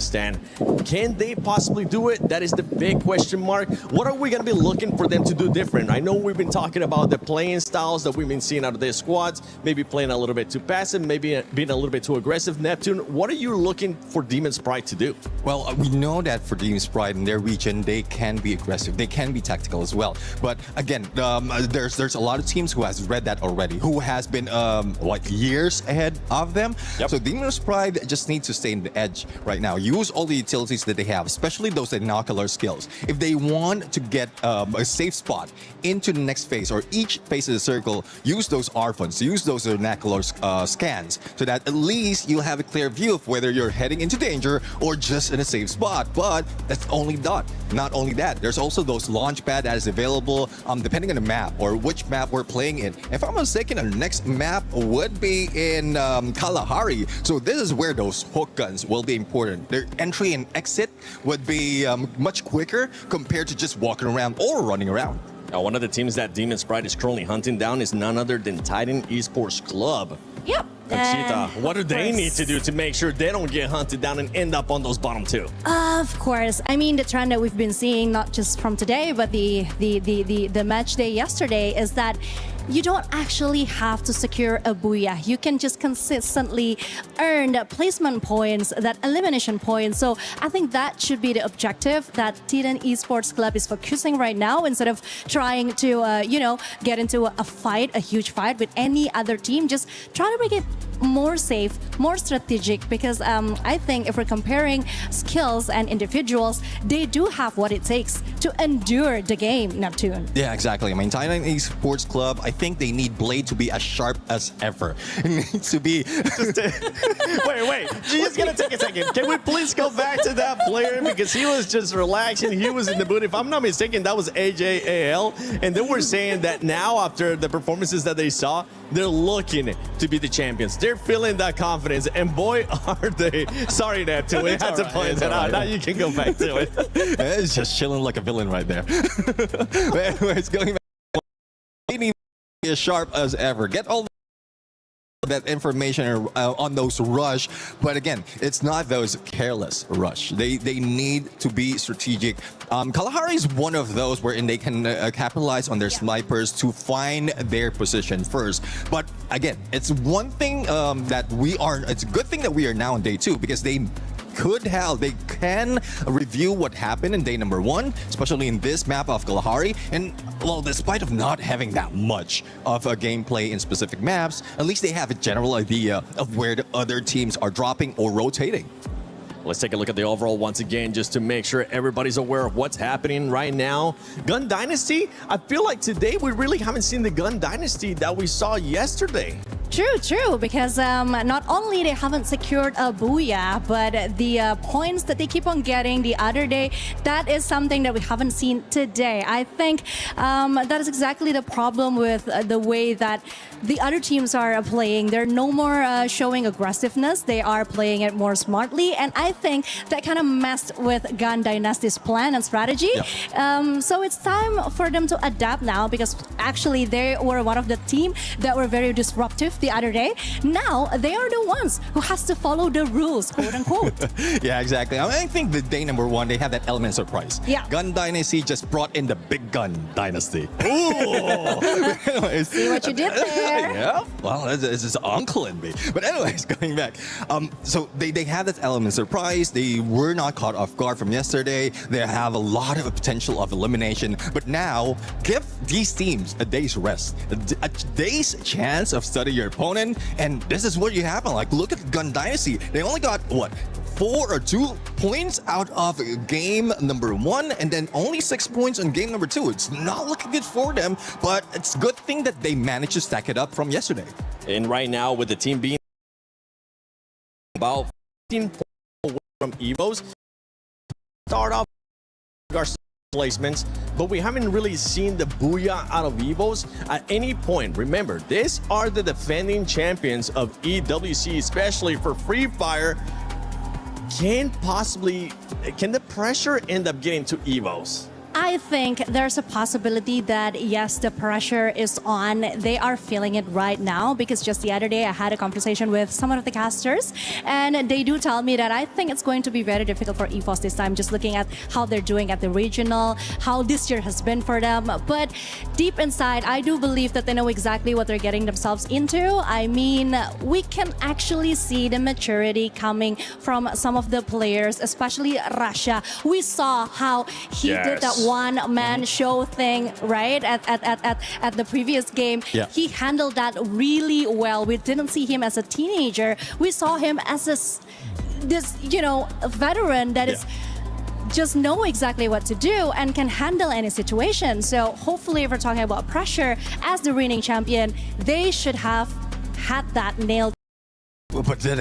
stand. Can they possibly do it? That is the big question mark. What are we going to be looking for them to do different? I know we've been talking about the playing styles that we've been seeing out of their squads, maybe playing a little bit too passive, maybe being a little bit too aggressive. Neptune, what are you looking for Demon Sprite to do? Well, we know that for Demon Sprite in their region, they can be aggressive. They can be tactical as well. But again, there's a lot of teams who has read that already, who has been years ahead of them. Yep. So Demon Sprite just needs to stay in the edge right now. Use all the utilities that they have, especially those binocular skills. If they want to get a safe spot into the next phase or each phase of the circle, use those R-funds, use those binocular scans, so that at least you'll have a clear view of whether you're heading into danger or just in a safe spot. But that's only that. Not only that, there's also those launch pad that is available depending on the map or which map we're playing in. If I'm not mistaken, the next map would be in Kalahari. So this is where those hook guns will be important. Their entry and exit would be much quicker compared to just walking around or running around. Now, one of the teams that Demon Sprite is currently hunting down is none other than Titan Esports Club. Yep. Conchita, what do they need to do to make sure they don't get hunted down and end up on those bottom two? Of course. I mean, the trend that we've been seeing, not just from today, but the match day yesterday, is that you don't actually have to secure a booyah. You can just consistently earn that placement points, that elimination points. So I think that should be the objective that Titan Esports Club is focusing right now, instead of trying to, get into a fight, a huge fight with any other team. Just try to make it more safe, more strategic, because I think if we're comparing skills and individuals, they do have what it takes to endure the game, Neptune. Yeah, exactly. I mean, Titan Esports Club, I think they need Blade to be as sharp as ever. It needs to be... Wait. Just gonna take a second. Can we please go back to that player? Because he was just relaxing. He was in the mood. If I'm not mistaken, that was AJAL. And they were saying that now, after the performances that they saw, they're looking to be the champions. They're feeling that confidence, and boy, are they. Sorry, Neptune, we had to point that out. Now you can go back to it. It's just chilling like a villain right there. But anyways, going back, they need to be as sharp as ever. Get all that information on those rush, but again, it's not those careless rush. They need to be strategic. Kalahari is one of those wherein they can capitalize on their snipers to find their position first. But again, it's one thing it's a good thing that we are now on day 2, because they can review what happened in day number 1, especially in this map of Kalahari. And well, despite of not having that much of a gameplay in specific maps, at least they have a general idea of where the other teams are dropping or rotating. Let's take a look at the overall once again, just to make sure everybody's aware of what's happening right now. Gun Dynasty, I feel like today we really haven't seen the Gun Dynasty that we saw yesterday. True, because not only they haven't secured a booyah, but the points that they keep on getting the other day, that is something that we haven't seen today. I think that is exactly the problem with the way that the other teams are playing. They're no more showing aggressiveness. They are playing it more smartly, and I think that kind of messed with Gun Dynasty's plan and strategy. Yep. So it's time for them to adapt now, because actually they were one of the team that were very disruptive the other day. Now they are the ones who has to follow the rules, quote unquote. Yeah, exactly. I think the day number 1, they have that element of surprise. Yeah. Gun Dynasty just brought in the big gun dynasty. Ooh. Anyways, see what you did there. Yeah. Well, this is uncle in me. But anyways, going back. So they have that element of surprise. They were not caught off guard from yesterday. They have a lot of potential of elimination. But now, give these teams a day's rest, a day's chance of studying your opponent, and this is what you happen. Like, look at Gun Dynasty. They only got what, 4 or 2 points out of game number 1, and then only 6 points on game number 2. It's not looking good for them, but it's a good thing that they managed to stack it up from yesterday. And right now, with the team being about 15 points away from Evos, start off placements, but we haven't really seen the booyah out of Evos at any point. Remember, these are the defending champions of EWC, especially for Free Fire. Can the pressure end up getting to Evos? I think there's a possibility that yes, the pressure is on. They are feeling it right now because just the other day I had a conversation with some of the casters and they do tell me that I think it's going to be very difficult for EFOS this time, just looking at how they're doing at the regional, how this year has been for them. But deep inside, I do believe that they know exactly what they're getting themselves into. I mean, we can actually see the maturity coming from some of the players, especially Russia. We saw how he did that one-man show thing, right? At the previous game. Yeah. He handled that really well. We didn't see him as a teenager. We saw him as a veteran that is just know exactly what to do and can handle any situation. So hopefully, if we're talking about pressure, as the reigning champion, they should have had that nailed. But then